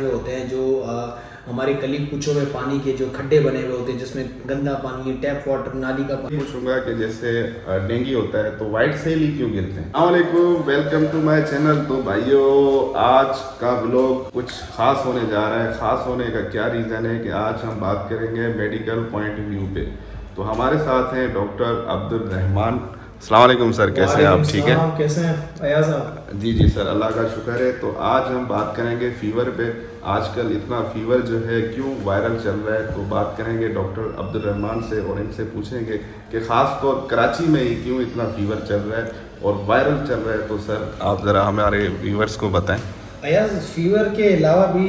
होते हैं जो हमारे गली कूचों में पानी के जो खड्डे बने हुए होते हैं जिसमें गंदा पानी, टैप वाटर, नाली का पानी। पूछूंगा कि जैसे डेंगू होता है तो वाइट सेल ही क्यों गिरते हैं। अस्सलामुअलैकुम, वेलकम टू माय चैनल। तो भाइयों, आज का व्लॉग कुछ खास होने जा रहा है। खास होने का क्या रीज़न है कि आज हम बात करेंगे मेडिकल पॉइंट व्यू पे। तो हमारे साथ हैं डॉक्टर अब्दुल रहमान। अस्सलाम वालेकुम सर, कैसे हैं आप? ठीक है, कैसे हैं अयाज साहब? जी सर, अल्लाह का शुक्र है। तो आज हम बात करेंगे फीवर पे। आजकल इतना फीवर जो है क्यों वायरल चल रहा है, तो बात करेंगे डॉक्टर अब्दुल रहमान से और इनसे पूछेंगे कि ख़ास तौर कराची में ही क्यों इतना फीवर चल रहा है और वायरल चल रहा है। तो सर आप ज़रा हमारे व्यूवर्स को बताएं। अयाज, फीवर के अलावा भी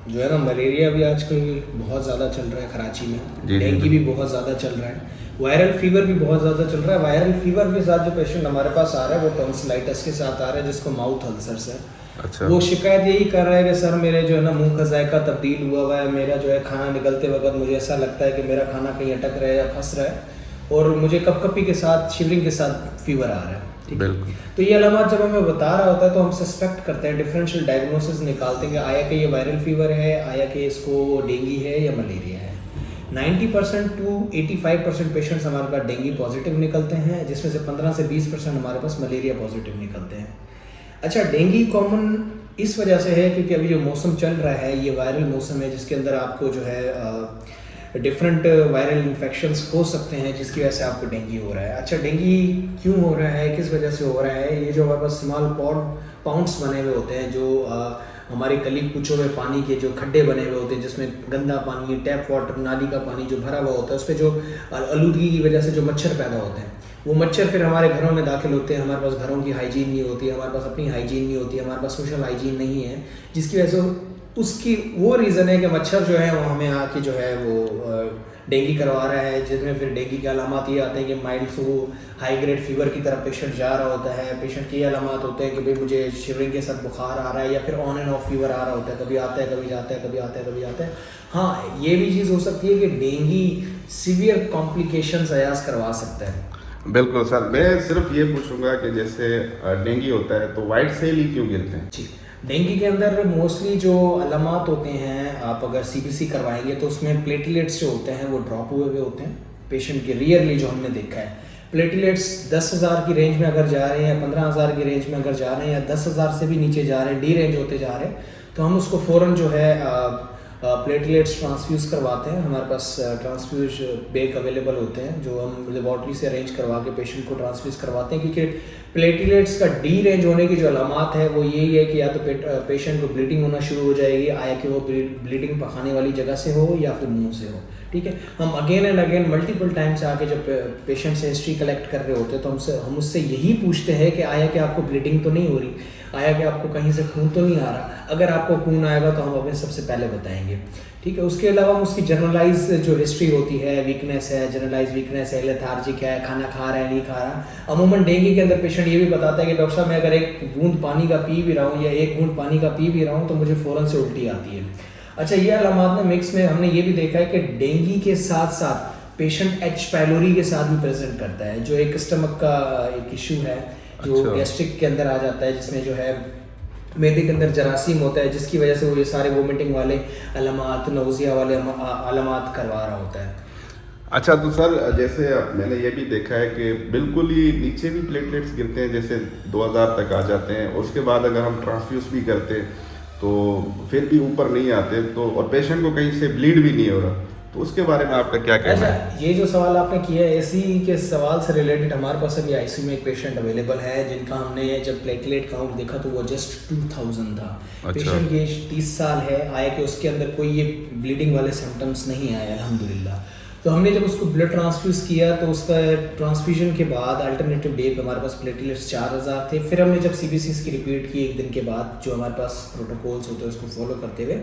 जो है ना, मलेरिया भी आजकल बहुत ज़्यादा चल रहा है कराची में। डेंगू भी बहुत ज़्यादा चल रहा है। वायरल फीवर भी बहुत ज़्यादा चल रहा है। वायरल फीवर के साथ जो पेशेंट हमारे पास आ रहा है वो टॉन्सिलाइटिस के साथ आ रहा है, जिसको माउथ अल्सर्स है। अच्छा। वो शिकायत यही कर रहा है कि सर मेरे जो है ना मुंह का जायका तब्दील हुआ है, मेरा जो है खाना निकलते वक्त मुझे ऐसा लगता है कि मेरा खाना कहीं अटक रहा है या फंस रहा है, और मुझे कपकपी के साथ, शिवरिंग के साथ फीवर आ रहा है। ठीक है, तो ये अलामत जब हमें बता रहा होता है तो हम सस्पेक्ट करते हैं, डिफरेंशियल डायग्नोसिस निकालते हैं कि आया कि ये वायरल फीवर है, आया कि इसको डेंगू है या मलेरिया है। 90% टू 85% पेशेंट्स हमारे पास डेंगू पॉजिटिव निकलते हैं, जिसमें से 15 से 20% हमारे पास मलेरिया पॉजिटिव निकलते हैं। अच्छा, डेंगू कॉमन इस वजह से है क्योंकि अभी जो मौसम चल रहा है ये वायरल मौसम है, जिसके अंदर आपको जो है डिफरेंट वायरल इन्फेक्शंस हो सकते हैं, जिसकी वजह से आपको डेंगू हो रहा है। अच्छा, डेंगू क्यों हो रहा है, किस वजह से हो रहा है? ये जो हमारे पास स्मॉल पाउंड्स बने हुए होते हैं, जो हमारे गली कूचों में पानी के जो खड्डे बने हुए होते हैं जिसमें गंदा पानी, टैप वाटर, नाली का पानी जो भरा हुआ होता है, उस पर जो आलूदगी की वजह से जो मच्छर पैदा होते हैं, वो मच्छर फिर हमारे घरों में दाखिल होते हैं। हमारे पास घरों की हाइजीन नहीं होती, हमारे पास अपनी हाइजीन नहीं होती, हमारे पास सोशल हाइजीन नहीं है, जिसकी वजह से उसकी वो रीज़न है कि मच्छर जो है वो हमें आके जो है वो डेंगू करवा रहा है, जिसमें फिर डेंगू के अलामत ये आते हैं कि mild to high grade fever की तरफ पेशेंट जा रहा होता है। पेशेंट के ये अलामत होते हैं कि भाई मुझे शिवरिंग के साथ बुखार आ रहा है, या फिर ऑन एंड ऑफ फीवर आ रहा होता है, कभी आता है कभी जाता है, कभी आता है कभी आता है। हाँ, ये भी चीज़ हो सकती है कि डेंगू सीवियर कॉम्प्लिकेशंस अयाज करवा सकता है। बिल्कुल सर, मैं सिर्फ ये पूछूंगा कि जैसे डेंगू होता है तो वाइट सेल ही क्यों गिरते हैं। जी, डेंगू के अंदर मोस्टली जो अलामत होते हैं, आप अगर सीबीसी करवाएंगे तो उसमें प्लेटलेट्स जो होते हैं वो ड्रॉप हुए हुए होते हैं पेशेंट के। रियरली जो हमने देखा है, प्लेटलेट्स 10,000 की रेंज में अगर जा रहे हैं या 15,000 की रेंज में अगर जा रहे हैं या 10,000 से भी नीचे जा रहे हैं, डी रेंज होते जा रहे हैं, तो हम उसको फ़ौरन जो है प्लेटलेट्स ट्रांसफ्यूज़ करवाते हैं। हमारे पास ट्रांसफ्यूज बैग अवेलेबल होते हैं जो हम लेबॉर्ट्री से अरेंज करवा के पेशेंट को ट्रांसफ्यूज़ करवाते हैं, क्योंकि प्लेटलेट्स का डी रेंज होने की जो अलामत है वो यही है कि या तो पेशेंट को ब्लीडिंग होना शुरू हो जाएगी, आया कि वो ब्लीडिंग पखाने वाली जगह से हो या फिर मुंह से हो। ठीक है, हम again and again multiple time से आके जब पेशेंट से हिस्ट्री कलेक्ट कर रहे होते हैं तो हम उससे यही पूछते हैं कि आया कि आपको ब्लीडिंग तो नहीं हो रही, आया कि आपको कहीं से खून तो नहीं आ रहा। अगर आपको खून आएगा तो हम अपने सबसे पहले बताएंगे। ठीक है, उसके अलावा हम उसकी जनरलाइज जो हिस्ट्री होती है, वीकनेस है, जनरलाइज वीकनेस है, लेथार्जिक है, खाना खा रहा है नहीं खा रहा। अमूमन डेंगू के अंदर पेशेंट ये भी बताता है कि डॉक्टर साहब मैं अगर एक बूंद पानी का पी भी रहा हूँ या एक बूंद पानी का पी भी रहा हूँ तो मुझे फ़ौरन से उल्टी आती है। अच्छा, ये अलामत में मिक्स में हमने ये भी देखा है कि डेंगू के साथ साथ पेशेंट एच पाइलोरी के साथ भी प्रेजेंट करता है, जो एक स्टमक का एक इशू है जो गैस्ट्रिक के अंदर आ जाता है, जिसमें जो है मैदे के अंदर जरासीम होता है, जिसकी वजह से वो ये सारे वोमिटिंग वाले अलामत, नौजिया वाले अलामत करवा रहा होता है। अच्छा, तो सर जैसे मैंने ये भी देखा है कि बिल्कुल ही नीचे भी प्लेटलेट्स गिरते हैं, जैसे 2000 तक आ जाते हैं। उसके बाद अगर हम ट्रांसफ्यूज भी करते हैं तो फिर भी ऊपर नहीं आते, तो और पेशेंट को कहीं से ब्लीड भी नहीं हो रहा, तो उसके बारे में आपका क्या कहना है? अच्छा, ये जो सवाल आपने किया है, इसी के सवाल से रिलेटेड हमारे पास अभी आईसीयू में एक पेशेंट अवेलेबल है जिनका हमने जब प्लेटलेट काउंट देखा तो वो जस्ट 2000 था। अच्छा। पेशेंट की एज 30 साल है, आया कि उसके अंदर कोई ये ब्लीडिंग वाले सिम्टम्स नहीं आए अल्हम्दुलिल्लाह। तो हमने जब उसको ब्लड ट्रांसफ्यूज़ किया तो उसका ट्रांसफ्यूजन के बाद अल्टरनेटिव डे पे हमारे पास प्लेटलेट्स 4000 थे। फिर हमने जब सीबीसीज की रिपीट की एक दिन के बाद, जो हमारे पास प्रोटोकॉल्स होते हैं उसको फॉलो करते हुए,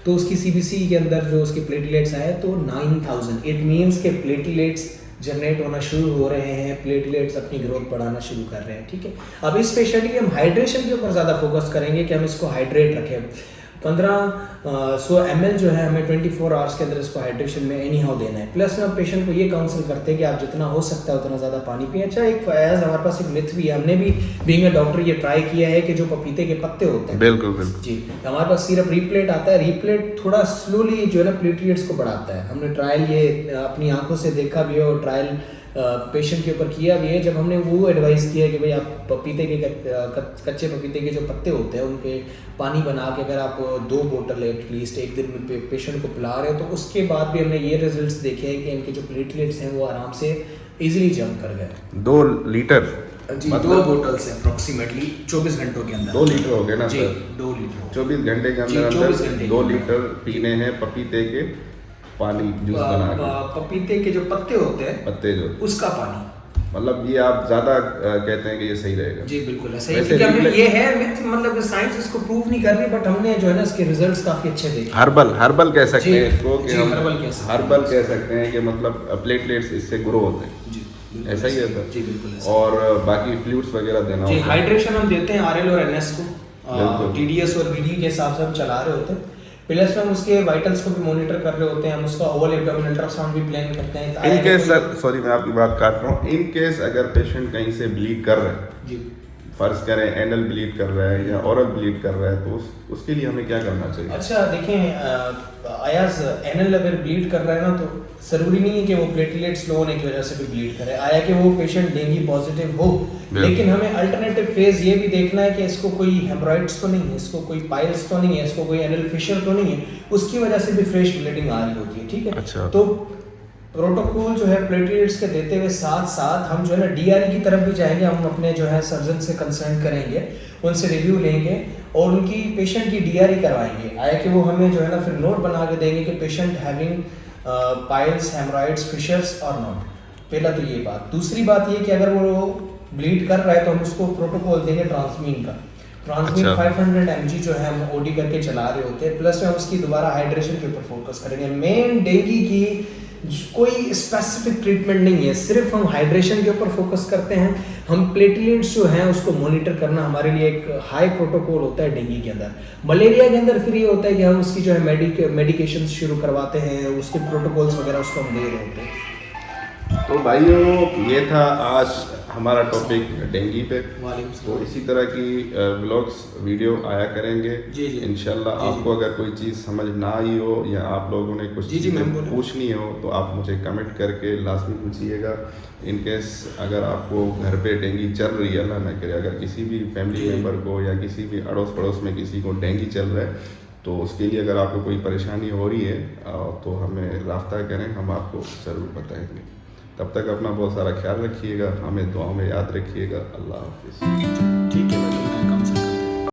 तो उसकी सीबीसी के अंदर जो उसके प्लेटलेट्स आए तो 9000। इट मीन्स के प्लेटलेट्स जनरेट होना शुरू हो रहे हैं, प्लेटलेट्स अपनी ग्रोथ बढ़ाना शुरू कर रहे हैं। ठीक है, अब इस पेशेंट की हम हाइड्रेशन के ऊपर ज़्यादा फोकस करेंगे कि हम इसको हाइड्रेट रखें। 1500 ml जो है हमें 24 आवर्स के अंदर इसको हाइड्रेशन में एनी हाउ देना है। प्लस में हम पेशेंट को ये काउंसिल करते हैं कि आप जितना हो सकता है उतना ज़्यादा पानी पिए। अच्छा, एक एज हमारे पास एक मिथ भी है, हमने भी बीइंग अ डॉक्टर ये ट्राई किया है कि जो पपीते के पत्ते होते हैं, बिल्कुल बिल्कुल जी, हमारे पास सिर्फ रीप्लेट आता है। रीप्लेट थोड़ा स्लोली जो है ना प्लेटलेट्स को बढ़ाता है। हमने ट्रायल ये अपनी आंखों से देखा भी है और ट्रायल पेशेंट के ऊपर किया भी है। जब हमने वो एडवाइस किया कि भाई आप पपीते के कच्चे पपीते के जो पत्ते होते हैं उनके पानी बना के अगर आप 2 बोतल एटलीस्ट एक दिन में पेशेंट को पिला रहे हो, तो उसके बाद भी हमने ये रिजल्ट्स देखे हैं कि इनके जो प्लेटलेट्स हैं वो आराम से इजीली जंप कर गए। 2 लीटर जी, 2 बोतल से अप्रोक्सीमेटली 24 घंटों के अंदर 2 लीटर हो गए ना जी, सर? 2 लीटर 24 घंटे के जी, 24 घंटे अंदर 2 लीटर पीने हैं पपीते के पानी, जूस बना के। पपीते के जो पत्ते होते हैं पत्ते जो उसका पानी, मतलब ये आप ज्यादा कहते हैं कि ये सही रहेगा? जी बिल्कुल ऐसा ही, वैसे क्योंकि हमने रिप्ले- ये है myth, मतलब साइंस इसको प्रूव नहीं कर रही, बट हमने जो है ना इसके रिजल्ट्स काफी अच्छे देखे। हर्बल कह सकते जी, हैं इसको कि जी, हम हर्बल कह सकते हैं। हर्बल कह सकते हैं कि मतलब प्लेटलेट्स इससे ग्रो होते हैं। जी बिल्कुल ऐसा ही है सर? जी बिल्कुल ऐसा। और बाकी फ्लूइड्स वगैरह देना जी, होता है। हाइड्रेशन हम देते हैं आरएल और एनएस को, बिल्कुल। टीडीएस और वीडी के हिसाब से हम चला रहे होते हैं। प्लस में हम उसके वाइटल्स को भी मॉनिटर कर रहे होते हैं, हम उसका ओवल एब्डोमिनल अल्ट्रासाउंड भी प्लान करते हैं। इन केस सर, सॉरी मैं आपकी बात काट रहा हूँ, इन केस अगर पेशेंट कहीं से ब्लीड कर रहा है, जी, फर्ज करें एनल ब्लीड कर रहा है या ओरल ब्लीड कर रहा है, तो उसके लिए हमें क्या करना चाहिए? अच्छा देखें आयाज एनल अगर ब्लीड कर रहा है ना, तो ज़रूरी नहीं है कि वो प्लेटलेट्स लो होने की वजह से भी ब्लीड करे, आया कि वो पेशेंट डेंगू पॉजिटिव हो, लेकिन हमें अल्टरनेटिव फेज ये भी देखना है कि इसको कोई हेमरॉइड्स तो नहीं है, इसको कोई पाइल्स तो नहीं है, इसको कोई एनल फिशर तो नहीं है, उसकी वजह से भी फ्रेश ब्लीडिंग आ रही होती है, ठीक है। अच्छा। तो प्रोटोकॉल जो है प्लेटलेट्स के देते हुए साथ साथ हम जो है ना डीआरई की तरफ भी जाएंगे। हम अपने जो है सर्जन से कंसल्ट करेंगे, उनसे रिव्यू लेंगे और उनकी पेशेंट की डीआरई करवाएंगे। आया कि वो हमें जो है ना फिर नोट बना के देंगे कि patient having piles, haemorrhoids, fissures और नॉट। पहला तो ये बात। दूसरी बात ये कि अगर वो ब्लीड कर रहा है तो हम उसको प्रोटोकॉल देंगे ट्रांसमीन का। ट्रांसमीन अच्छा। 500 mg जो है हम ओडी करके चला रहे होते हैं। प्लस में हम उसकी दोबारा हाइड्रेशन के ऊपर फोकस करेंगे। मेन डेंगू की कोई स्पेसिफिक ट्रीटमेंट नहीं है, सिर्फ हम हाइड्रेशन के ऊपर फोकस करते हैं। हम प्लेटलेट्स जो हैं उसको मॉनिटर करना हमारे लिए एक हाई प्रोटोकॉल होता है डेंगू के अंदर। मलेरिया के अंदर फिर ये होता है कि हम उसकी जो है मेडिकेशन शुरू करवाते हैं, उसके प्रोटोकॉल्स वगैरह उसको हम दे रहे होते हैं। तो भाइयों ये था आज हमारा टॉपिक डेंगू पे। तो इसी तरह की व्लॉग्स वीडियो आया करेंगे जी, जी। इंशाल्लाह। जी, जी। आपको अगर कोई चीज़ समझ ना आई हो या आप लोगों ने कुछ जी, जी, चीज़ें मैम बोलें। पूछनी हो तो आप मुझे कमेंट करके लाजमी पूछिएगा। इन केस अगर आपको घर पे डेंगू चल रही है, अल्लाह ना करे, अगर किसी भी फैमिली जी। मेम्बर को या किसी भी अड़ोस पड़ोस में किसी को डेंगू चल रहा है, तो उसके लिए अगर आपको कोई परेशानी हो रही है तो हमें राब्ता करें, हम आपको ज़रूर बताएंगे। तब तक अपना बहुत सारा ख्याल रखिएगा, हमें दुआओं में याद रखिएगा। अल्लाह हाफिज़। ठीक है।